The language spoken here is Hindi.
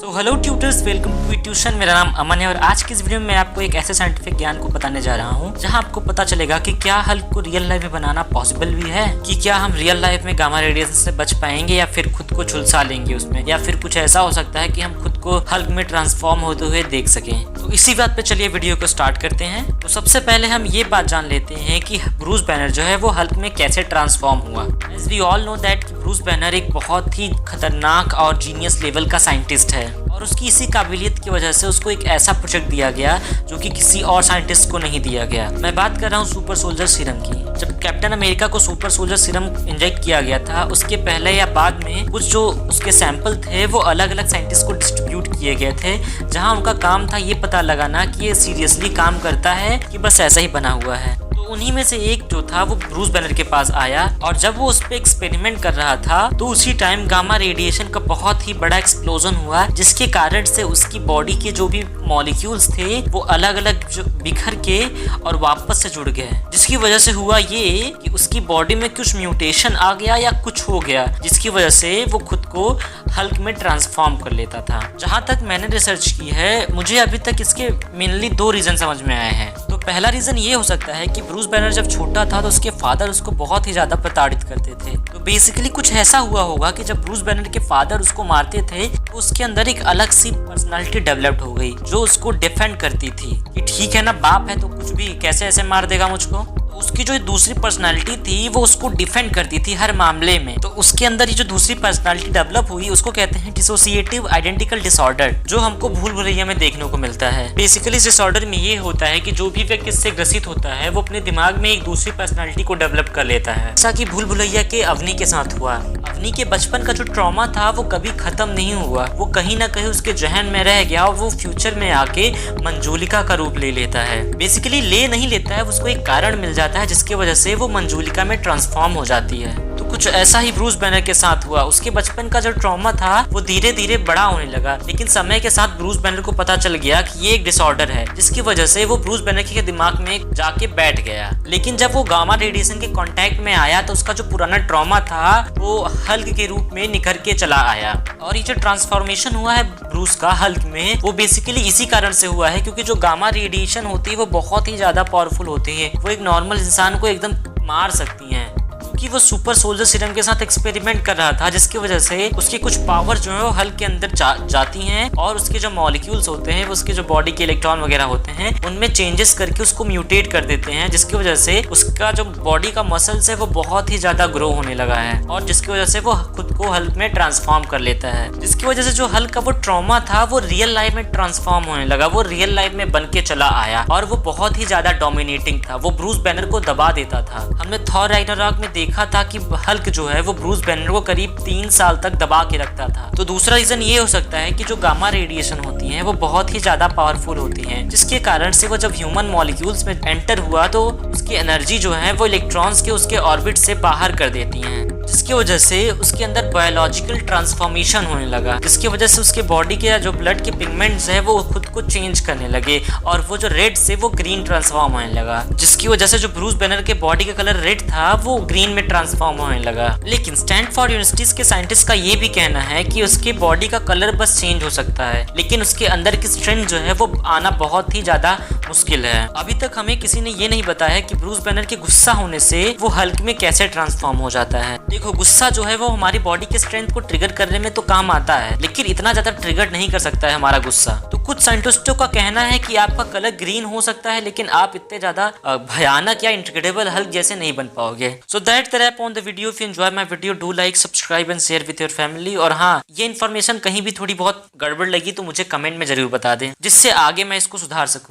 Hello tutors, welcome to tuition. मेरा नाम अमन है और आज की इस वीडियो में मैं आपको एक ऐसे साइंटिफिक ज्ञान को बताने जा रहा हूँ जहाँ आपको पता चलेगा कि क्या हल्क को रियल लाइफ में बनाना पॉसिबल भी है, कि क्या हम रियल लाइफ में गामा रेडिएशन से बच पाएंगे या फिर खुद को झुलसा लेंगे उसमें, या फिर कुछ ऐसा हो सकता है कि हम खुद को हल्क में ट्रांसफॉर्म होते हुए देख सकें। तो इसी बात पे चलिए वीडियो को स्टार्ट करते हैं। तो सबसे पहले हम ये बात जान लेते हैं कि ब्रूस बैनर जो है वो हल्क में कैसे ट्रांसफॉर्म हुआ। As we all know that Bruce Banner एक बहुत ही खतरनाक और जीनियस लेवल का साइंटिस्ट है और उसकी इसी काबिलियत की वजह से उसको एक ऐसा प्रोजेक्ट दिया गया जो कि किसी और साइंटिस्ट को नहीं दिया गया। मैं बात कर रहा हूँ सुपर सोल्जर सीरम की। जब कैप्टन अमेरिका को सुपर सोल्जर सीरम इंजेक्ट किया गया था, उसके पहले या बाद में कुछ जो उसके सैंपल थे वो अलग अलग साइंटिस्ट को डिस्ट्रीब्यूट किए गए थे, जहाँ उनका काम था ये पता लगाना कि ये सीरियसली काम करता है कि बस ऐसा ही बना हुआ है। तो उन्हीं में से एक जो था वो ब्रूस बैनर के पास आया और जब वो उस पर एक्सपेरिमेंट कर रहा था तो उसी टाइम गामा रेडिएशन का बहुत ही बड़ा एक्सप्लोजन हुआ, जिसके कारण से उसकी बॉडी के जो भी मॉलिक्यूल्स थे वो अलग अलग बिखर के और वापस से जुड़ गए, जिसकी वजह से हुआ ये कि उसकी बॉडी में कुछ म्यूटेशन आ गया या कुछ हो गया, जिसकी वजह से वो खुद को हल्क में ट्रांसफॉर्म कर लेता था। जहाँ तक मैंने रिसर्च की है, मुझे अभी तक इसके मेनली 2 रीजन समझ में आए हैं। तो पहला रीजन ये हो सकता है कि ब्रूस बैनर जब छोटा था तो उसके फादर उसको बहुत ही ज्यादा प्रताड़ित करते थे। तो बेसिकली कुछ ऐसा हुआ होगा कि जब ब्रूस बैनर के फादर उसको मारते थे तो उसके अंदर एक अलग सी पर्सनालिटी डेवलप्ड हो गई जो उसको डिफेंड करती थी कि ठीक है ना, बाप है तो कुछ भी कैसे ऐसे मार देगा मुझको। उसकी जो दूसरी पर्सनालिटी थी वो उसको डिफेंड करती थी हर मामले में। तो उसके अंदर ये जो दूसरी पर्सनालिटी डेवलप हुई उसको कहते हैं डिसोसिएटिव आइडेंटिकल डिसऑर्डर, जो हमको भूल भुलैया में देखने को मिलता है। बेसिकली इस डिसऑर्डर में ये होता है कि जो भी व्यक्ति इससे ग्रसित होता है वो अपने दिमाग में एक दूसरी पर्सनालिटी को डेवलप कर लेता है, जैसा कि भूल भुलैया के अवनी के साथ हुआ। अवनी के बचपन का जो ट्रॉमा था वो कभी खत्म नहीं हुआ, वो कहीं ना कहीं उसके जहन में रह गया और वो फ्यूचर में आके मंजूलिका का रूप ले लेता है। बेसिकली ले नहीं लेता है, उसको एक कारण मिल जाता है जिसकी वजह से वो मंजूलिका में ट्रांसफॉर्म हो जाती है। तो कुछ ऐसा ही ब्रूस बैनर के साथ हुआ। उसके बचपन का जो ट्रॉमा था वो धीरे धीरे बड़ा होने लगा, लेकिन समय के साथ ब्रूस बैनर को पता चल गया कि ये एक डिसऑर्डर है, जिसकी वजह से वो ब्रूस बैनर के दिमाग में जाके बैठ गया। लेकिन जब वो गामा रेडिएशन के कांटेक्ट में आया तो उसका जो पुराना ट्रॉमा था वो हल्क के रूप में निखर के चला आया। और ये जो ट्रांसफॉर्मेशन हुआ है ब्रूस का हल्क में, वो बेसिकली इसी कारण से हुआ है क्योंकि जो गामा रेडिएशन होती है वो बहुत ही ज्यादा पावरफुल होती है, वो एक नॉर्मल इंसान को एकदम मार सकती हैं। कि वो सुपर सोल्जर सीरम के साथ एक्सपेरिमेंट कर रहा था, जिसकी वजह से उसकी कुछ पावर जो है वो हल्क के अंदर जाती हैं और उसके जो मॉलिक्यूल्स होते हैं, उसके जो बॉडी के इलेक्ट्रॉन वगैरह होते हैं, उनमें चेंजेस करके उसको म्यूटेट कर देते हैं, जिसकी वजह से उसका जो बॉडी का मसल्स है वो बहुत ही ज्यादा ग्रो होने लगा है और जिसकी वजह से वो खुद को हल्क में ट्रांसफॉर्म कर लेता है। जिसकी वजह से जो हल्क का वो ट्रॉमा था वो रियल लाइफ में ट्रांसफॉर्म होने लगा, वो रियल लाइफ में बन के चला आया और वो बहुत ही ज्यादा डोमिनेटिंग था, वो ब्रूस बैनर को दबा देता था। हमने थॉर रैग्नारॉक में देखा था कि हल्क जो है वो ब्रूस बैनर को करीब 3 साल तक दबा के रखता था। तो दूसरा रीजन ये हो सकता है कि जो गामा रेडिएशन होती है वो बहुत ही ज्यादा पावरफुल होती है, जिसके कारण से वो जब ह्यूमन मॉलिक्यूल्स में एंटर हुआ तो उसकी एनर्जी जो है वो इलेक्ट्रॉन्स के उसके ऑर्बिट से बाहर कर देती हैं, जिसकी वजह से उसके अंदर बायोलॉजिकल ट्रांसफॉर्मेशन होने लगा, जिसकी वजह से उसके बॉडी के जो ब्लड के पिगमेंट्स है वो खुद को चेंज करने लगे और वो जो रेड से वो ग्रीन ट्रांसफॉर्म होने लगा, जिसकी वजह से जो ब्रूस बैनर के बॉडी का कलर रेड था वो ग्रीन में ट्रांसफॉर्म होने लगा। लेकिन स्टैनफोर्ड यूनिवर्सिटी के साइंटिस्ट का ये भी कहना है कि उसके बॉडी का कलर बस चेंज हो सकता है, लेकिन उसके अंदर की स्ट्रेंथ जो है वो आना बहुत ही ज्यादा मुश्किल है। अभी तक हमें किसी ने ये नहीं बताया कि ब्रूस बैनर के गुस्सा होने से वो हल्क में कैसे ट्रांसफॉर्म हो जाता है। देखो, गुस्सा जो है वो हमारी बॉडी के स्ट्रेंथ को ट्रिगर करने में तो काम आता है, लेकिन इतना ज्यादा ट्रिगर नहीं कर सकता है हमारा गुस्सा। तो कुछ साइंटिस्टों का कहना है कि आपका कलर ग्रीन हो सकता है, लेकिन आप इतने ज्यादा भयानक या इनक्रेडिबल हल्क जैसे नहीं बन पाओगे। So that's the wrap on the video. If you enjoy my video, do like, subscribe and share with your family. और हाँ, ये इन्फॉर्मेशन कहीं भी थोड़ी बहुत गड़बड़ लगी तो मुझे कमेंट में जरूर बता दें, जिससे आगे मैं इसको सुधार सकूं।